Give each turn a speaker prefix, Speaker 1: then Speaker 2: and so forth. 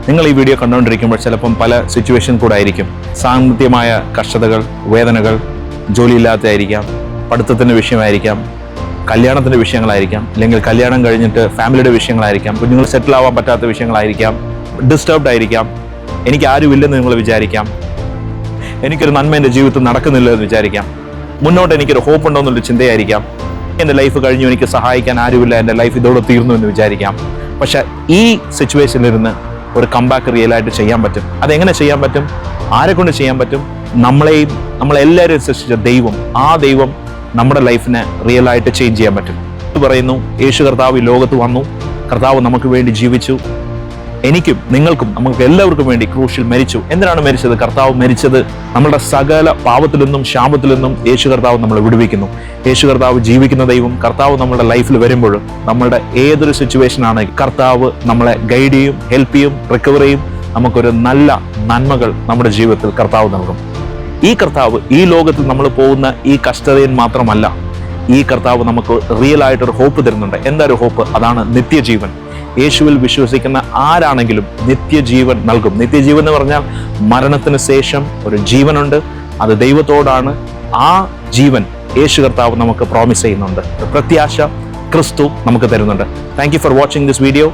Speaker 1: നിങ്ങൾ ഈ വീഡിയോ കണ്ടുകൊണ്ടിരിക്കുമ്പോൾ ചിലപ്പം പല സിറ്റുവേഷൻ കൂടെ ആയിരിക്കും. സാമ്പത്തികമായ കഷ്ടതകൾ, വേദനകൾ, ജോലിയില്ലാത്തതായിരിക്കാം, പഠിത്തത്തിൻ്റെ വിഷയമായിരിക്കാം, കല്യാണത്തിൻ്റെ വിഷയങ്ങളായിരിക്കാം, അല്ലെങ്കിൽ കല്യാണം കഴിഞ്ഞിട്ട് ഫാമിലിയുടെ വിഷയങ്ങളായിരിക്കാം, കുഞ്ഞുങ്ങൾ സെറ്റിൽ ആവാൻ പറ്റാത്ത വിഷയങ്ങളായിരിക്കാം, ഡിസ്റ്റർബ്ഡ് ആയിരിക്കാം, എനിക്ക് ആരുമില്ലെന്ന് നിങ്ങൾ വിചാരിക്കാം, എനിക്കൊരു നന്മ എൻ്റെ ജീവിതത്തിൽ നടക്കുന്നില്ല എന്ന് വിചാരിക്കാം, മുന്നോട്ട് എനിക്കൊരു ഹോപ്പ് ഉണ്ടോ എന്നുള്ളൊരു ചിന്തയായിരിക്കാം, എൻ്റെ ലൈഫ് കഴിഞ്ഞു, എനിക്ക് സഹായിക്കാൻ ആരുമില്ല, എൻ്റെ ലൈഫ് ഇതോടെ തീർന്നു എന്ന് വിചാരിക്കാം. പക്ഷെ ഈ സിറ്റുവേഷനിലിരുന്ന് ഒരു കംബാക്ക് റിയലായിട്ട് ചെയ്യാൻ പറ്റും. അതെങ്ങനെ ചെയ്യാൻ പറ്റും? ആരെ കൊണ്ട് ചെയ്യാൻ പറ്റും? നമ്മളെല്ലാവരും സൃഷ്ടിച്ച ദൈവം, ആ ദൈവം നമ്മുടെ ലൈഫിനെ റിയലായിട്ട് ചേഞ്ച് ചെയ്യാൻ പറ്റും. പറയുന്നു, യേശു കർത്താവ് ഈ ലോകത്ത് വന്നു, കർത്താവ് നമുക്ക് വേണ്ടി ജീവിച്ചു, എനിക്കും നിങ്ങൾക്കും നമുക്ക് എല്ലാവർക്കും വേണ്ടി ക്രൂശിൽ മരിച്ചു. എന്തിനാണ് മരിച്ചത്? കർത്താവ് മരിച്ചത് നമ്മുടെ സകല പാപത്തിൽ നിന്നും ശാപത്തിൽ നിന്നും യേശു കർത്താവ് നമ്മളെ വിടുവിക്കുന്നു. യേശു കർത്താവ് ജീവിക്കുന്ന ദൈവം. കർത്താവ് നമ്മുടെ ലൈഫിൽ വരുമ്പോഴും നമ്മളുടെ ഏതൊരു സിറ്റുവേഷനാണ് കർത്താവ് നമ്മളെ ഗൈഡ് ചെയ്യും, ഹെൽപ്പ് ചെയ്യും, റിക്കവർ ചെയ്യും. നമുക്കൊരു നല്ല നന്മകൾ നമ്മുടെ ജീവിതത്തിൽ കർത്താവ് നൽകും. ഈ കർത്താവ് ഈ ലോകത്തിൽ നമ്മൾ പോകുന്ന ഈ കഷ്ടതയിൽ മാത്രമല്ല, ഈ കർത്താവ് നമുക്ക് റിയൽ ആയിട്ടൊരു ഹോപ്പ് തരുന്നുണ്ട്. എന്താ ഒരു ഹോപ്പ്? അതാണ് നിത്യജീവൻ. യേശുവിൽ വിശ്വസിക്കുന്ന ആരാണെങ്കിലും നിത്യജീവൻ നൽകും. നിത്യജീവൻ എന്ന് പറഞ്ഞാൽ മരണത്തിന് ശേഷം ഒരു ജീവനുണ്ട്, അത് ദൈവത്തോടാണ്. ആ ജീവൻ യേശു കർത്താവ് നമുക്ക് പ്രോമിസ് ചെയ്യുന്നുണ്ട്. പ്രത്യാശ ക്രിസ്തു നമുക്ക് തരുന്നുണ്ട്. Thank you for watching this video.